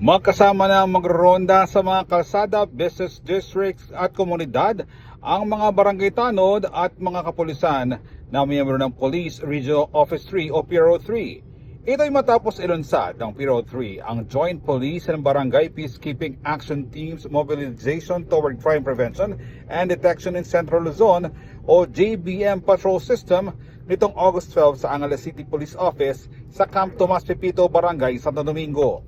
Magkasama na magronda sa mga kalsada, business districts at komunidad ang mga barangay tanod at mga kapulisan na miyembro ng Police Regional Office 3 o PRO 3. Ito ay matapos ilunsad ng PRO 3 ang Joint Police and Barangay Peacekeeping Action Teams Mobilization Toward Crime Prevention and Detection in Central Luzon o JBM Patrol System nitong August 12 sa Angeles City Police Office sa Camp Tomas Pepito, Barangay Santo Domingo.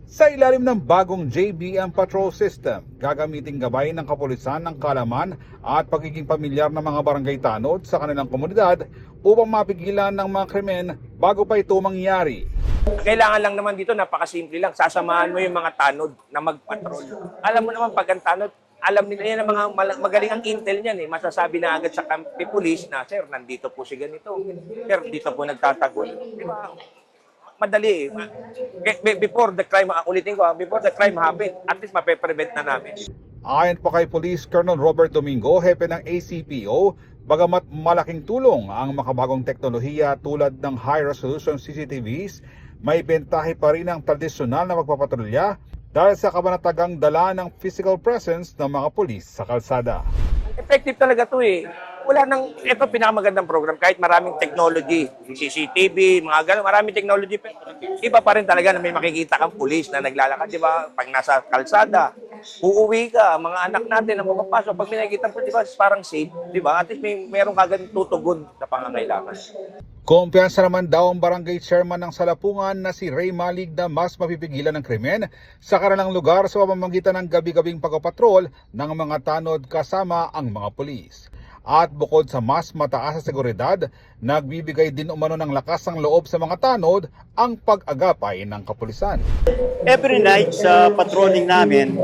Sa ilalim ng bagong JBM Patrol System, gagamitin gabay ng kapulisan ng kaalaman at pagiging pamilyar ng mga barangay tanod sa kanilang komunidad upang mapigilan ng mga krimen bago pa ito mangyari. Kailangan lang naman dito, napakasimple lang. Sasamahan mo yung mga tanod na magpatrol. Alam mo naman pag ang tanod, alam nila yan ang mga magaling ang intel niyan eh. Masasabi na agad sa kampi police na, sir, nandito po si ganito. Sir, dito po nagtatago. Di ba? Madali eh. Before the crime, ulitin ko, before the crime happen, at least mape-prevent na namin. Ayon pa kay Police Colonel Robert Domingo, hepe ng ACPO, bagamat malaking tulong ang makabagong teknolohiya tulad ng high-resolution CCTVs, may bentahe pa rin ang tradisyonal na magpapatrolya dahil sa kabanatagang dala ng physical presence ng mga pulis sa kalsada. Effective talaga to eh. Wala nang, ito pinakamagandang program, kahit maraming technology, CCTV, mga gano'n, maraming technology, iba pa rin talaga na may makikita kang pulis na naglalakad, di ba? Pag nasa kalsada, uuwi ka, mga anak natin na pumapasok, pag may nakikita po, di ba, parang safe, di ba? At least meron kagad tutugon sa pangangailangan. Kumpiyansa naman daw ang barangay chairman ng Salapungan na si Ray Malig na mas mapipigilan ng krimen sa kanilang lugar sa pamamagitan ng gabi-gabing pagpapatrol ng mga tanod kasama ang mga pulis. At bukod sa mas mataas na seguridad, nagbibigay din umano ng lakas ng loob sa mga tanod ang pag-agapay ng kapulisan. Every night sa patrolling namin,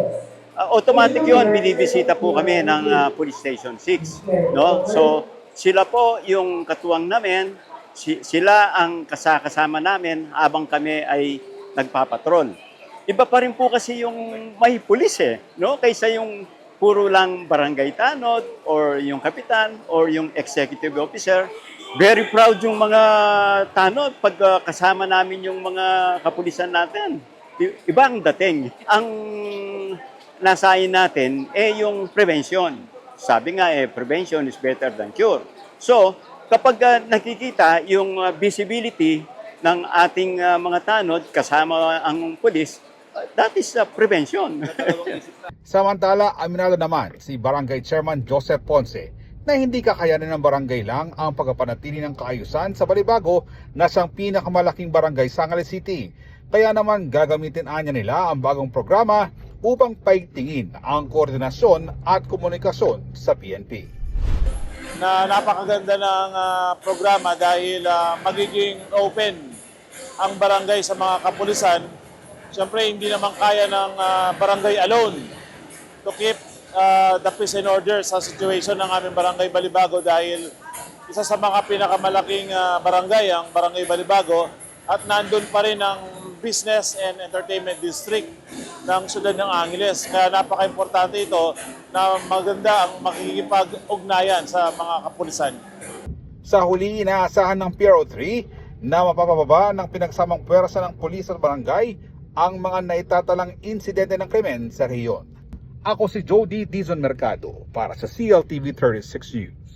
automatic yun, binibisita po kami ng Police Station 6. No? So sila po yung katuwang namin, sila ang kasama namin habang kami ay nagpapatrol. Iba pa rin po kasi yung may pulis no? Kaysa yung puro lang barangay tanod or yung kapitan or yung executive officer. Very proud yung mga tanod pag kasama namin yung mga kapulisan natin. Iba ang dating. Ang nasayin natin yung prevention. Sabi nga prevention is better than cure. So, kapag nakikita yung visibility ng ating mga tanod kasama ang pulis, that is prevention. Samantala, aminado naman si Barangay Chairman Joseph Ponce na hindi kakayanin ng barangay lang ang pagpapanatili ng kaayusan sa Balibago na siyang pinakamalaking barangay sa Angeles City. Kaya naman gagamitin anya nila ang bagong programa upang paigtingin ang koordinasyon at komunikasyon sa PNP. Na napakaganda ng programa dahil magiging open ang barangay sa mga kapulisan. Siyempre, hindi naman kaya ng barangay alone to keep the peace and order sa situation ng aming barangay Balibago dahil isa sa mga pinakamalaking barangay ang barangay Balibago at nandun pa rin ang business and entertainment district ng siyudad ng Angeles. Kaya napaka-importante ito na maganda ang makikipag-ugnayan sa mga kapulisan. Sa huli, inaasahan ng PRO 3 na mapapababa ng pinagsamang puwersa ng pulis at barangay ang mga naitatalang insidente ng krimen sa rehiyon. Ako si Jody Dizon Mercado para sa CLTV 36 News.